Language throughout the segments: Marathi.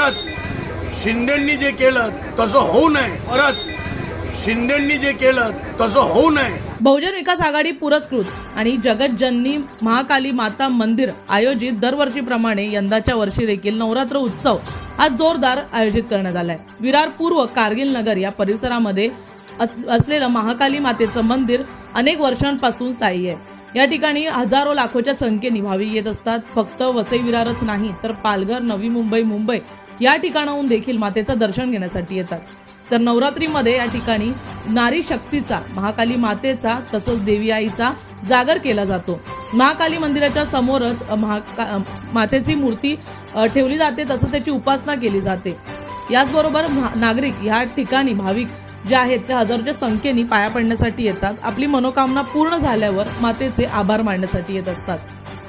परत शिंदेंनी जे केलं तसं होऊ नये, परत शिंदेंनी जे केलं तसं होऊ नये। बहुजन विकास आघाडी पुरस्कृत आणि जगज्जननी महाकाली माता मंदिर आयोजित दरवर्षीप्रमाणे यंदाच्या वर्षी देखील नवरात्र उत्सव आज जोरदार आयोजित करण्यात आलाय। विरार पूर्व कारगिल नगर या परिसरामध्ये असलेलं महाकाली मातेचं मंदिर अनेक वर्षांपासून स्थायी आहे। या ठिकाणी हजारो लाखोच्या संख्येने भाविक येत असतात। फक्त वसई विरारच नाही तर पालघर, नवी मुंबई, मुंबई या ठिकाणाहून देखील मातेचं दर्शन घेण्यासाठी येतात। तर नवरात्रीमध्ये या ठिकाणी नारी शक्तीचा, महाकाली मातेचा तसंच देवी आईचा जागर केला जातो। महाकाली मंदिराच्या समोरच मातेची मूर्ती ठेवली जाते, तसंच त्याची उपासना केली जाते। याचबरोबर नागरिक या ठिकाणी भाविक जे आहेत ते हजारोच्या संख्येने पाया पडण्यासाठी येतात। आपली मनोकामना पूर्ण झाल्यावर मातेचे आभार मानण्यासाठी येत असतात।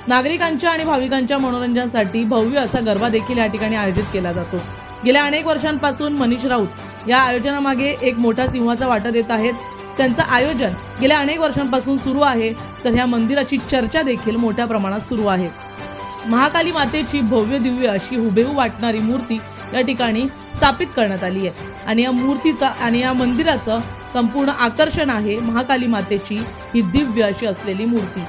नागरिकांच्या आणि भाविकांच्या मनोरंजनासाठी भव्य असा गरबा देखील या ठिकाणी आयोजित केला जातो। गेल्या अनेक वर्षांपासून मनीष राऊत या आयोजनामागे एक मोठा सिंहाचा वाटा देत आहेत। त्यांचं आयोजन गेल्या अनेक वर्षांपासून सुरू आहे, तर ह्या मंदिराची चर्चा देखील मोठ्या प्रमाणात सुरू आहे। महाकाली मातेची भव्य दिव्य अशी हुबेहूब वाटणारी मूर्ती या ठिकाणी स्थापित करण्यात आली आहे आणि या मूर्तीचा आणि या मंदिराचं संपूर्ण आकर्षण आहे महाकाली मातेची ही दिव्य अशी असलेली मूर्ती।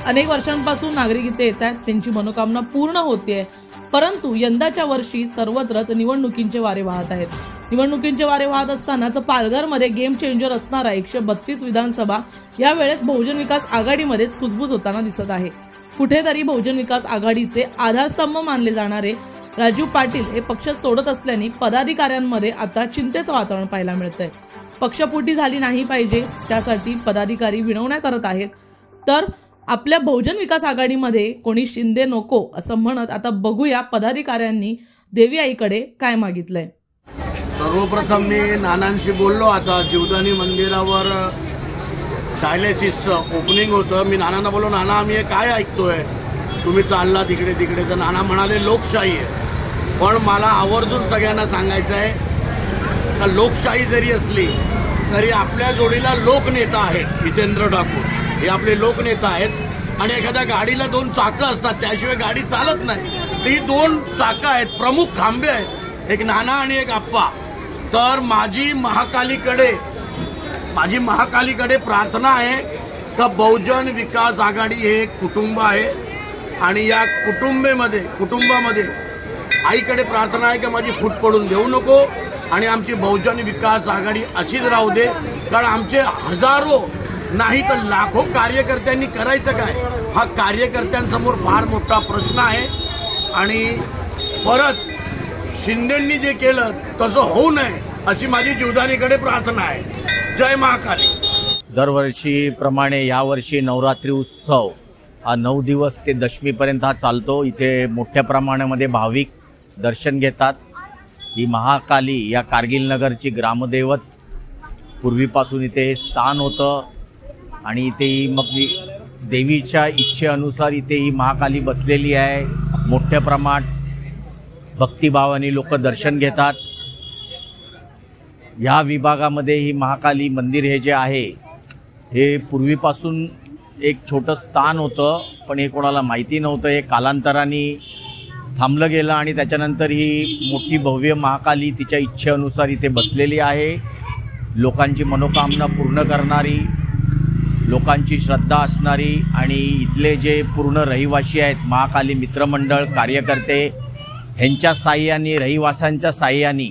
अनेक वर्षांपासून नागरिक इथे येत आहेत, त्यांची मनोकामना पूर्ण होते। परंतु यंदाच्या वर्षी सर्वत्रच निवडणुकींचे वारे वाहत आहेत। निवडणुकींचे वारे वाहत असतानाच पालघरमध्ये गेम चेंजर असणारा 132 विधानसभा यावेळेस बहुजन विकास आघाडीमध्येच कुजबूज होताना दिसत आहे। कुठेतरी बहुजन विकास आघाडीचे आधारस्तंभ मानले जाणारे राजू पाटील हे पक्ष सोडत असल्याने पदाधिकाऱ्यांमध्ये आता चिंतेचं वातावरण पाहायला मिळतंय। पक्षपुटी झाली नाही पाहिजे त्यासाठी पदाधिकारी विनवण्या करत आहेत। तर आपल्या बहुजन विकास आघाडीमध्ये कोणी शिंदे नको असं म्हणत आता बघूया पदाधिकाऱ्यांनी देवी आईकडे काय मागितलंय। सर्वप्रथम मी नानांशी बोललो। आता जीवदानी मंदिरावर डायलिसिसचं ओपनिंग होतं। मी नानांना बोललो, नाना आम्ही हे काय ऐकतोय, तुम्ही चालला तिकडे तिकडे। तर नाना म्हणाले लोकशाही आहे। पण मला आवर्जून सगळ्यांना सांगायचं आहे का लोकशाही जरी असली तरी आपल्या जोडीला लोकनेता आहेत। जितेंद्र ठाकूर हे आपले लोकनेता आहेत आणि एखाद्या गाडीला 2 चाकं असतात, त्याशिवाय गाडी चालत नाही। ती 2 चाकं आहेत, प्रमुख खांबे आहेत, एक नाना आणि एक आप्पा। तर माझी महाकालीकडे प्रार्थना आहे का बहुजन विकास आघाडी हे एक कुटुंब आहे आणि या कुटुंबामध्ये आईकडे प्रार्थना आहे की माझी फूट पडून देऊ नको आणि आमची बहुजन विकास आघाडी अशीच राहू दे। कारण आमचे हजारो नाही तर लाखो कार्यकर्त्यांनी करायचं काय, हा कार्यकर्त्यांसमोर फार मोठा प्रश्न आहे। आणि परत शिंदेंनी जे केलं तसं होऊ नये अशी माझी जीवदानीकडे प्रार्थना आहे। जय महाकाली। दरवर्षीप्रमाणे यावर्षी नवरात्री उत्सव हा 9 दिवस ते दशमीपर्यंत हा चालतो। इथे मोठ्या प्रमाणामध्ये भाविक दर्शन घेतात। ही महाकाली या कारगिल नगरची ग्रामदैवत, पूर्वीपासून इथे स्थान होतं आणि इथे मग देवीच्या इच्छेनुसार इथे ही महाकाली बसलेली आहे। मोठ्या प्रमाणात भक्तिभावाने लोक दर्शन घेतात। या विभागामध्ये ही महाकाली मंदिर हे जे आहे हे पूर्वीपासून एक छोटं स्थान होतं, पण हे कोणाला माहिती नव्हतं। हे कालांतराने थांबलं गेलं आणि त्याच्यानंतर ही मोठी भव्य महाकाली तिच्या इच्छेनुसार इथे बसलेली आहे। लोकांची मनोकामना पूर्ण करणारी, लोकांची श्रद्धा असणारी आणि इथले जे पूर्ण रहिवासी आहेत, महाकाली मित्रमंडळ कार्यकर्ते ह्यांच्या साह्याने, रहिवाशांच्या साह्याने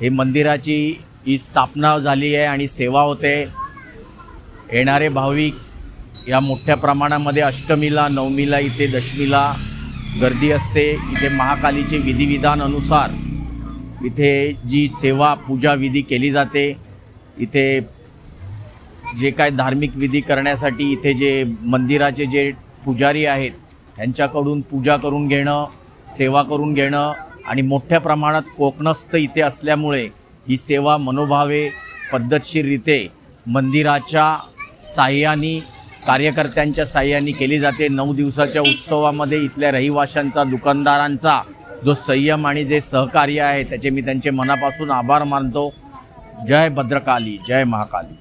हे मंदिराची ही स्थापना झाली आहे आणि सेवा होते। येणारे भाविक या मोठ्या प्रमाणामध्ये अष्टमीला, नवमीला, इथे दशमीला गर्दी असते। इथे महाकालीचे विधिविधान अनुसार इथे जी सेवा पूजा विधी केली जाते। इथे जे काय धार्मिक विधी करण्यासाठी इथे जे मंदिराचे जे पुजारी आहेत त्यांच्याकडून पूजा करून घेणं, सेवा करून घेणं आणि मोठ्या प्रमाणात कोकणस्थ इथे असल्यामुळे ही सेवा मनोभावे पद्धतशीररीते मंदिराच्या साह्याने, कार्यकर्त्यांच्या साह्याने केली जाते। 9 दिवसाच्या उत्सवामध्ये इथल्या रहिवाशांचा, दुकानदारांचा जो संयम आणि जे सहकार्य आहे त्याचे मी त्यांचे मनापासून आभार मानतो। जय भद्रकाली, जय महाकाली।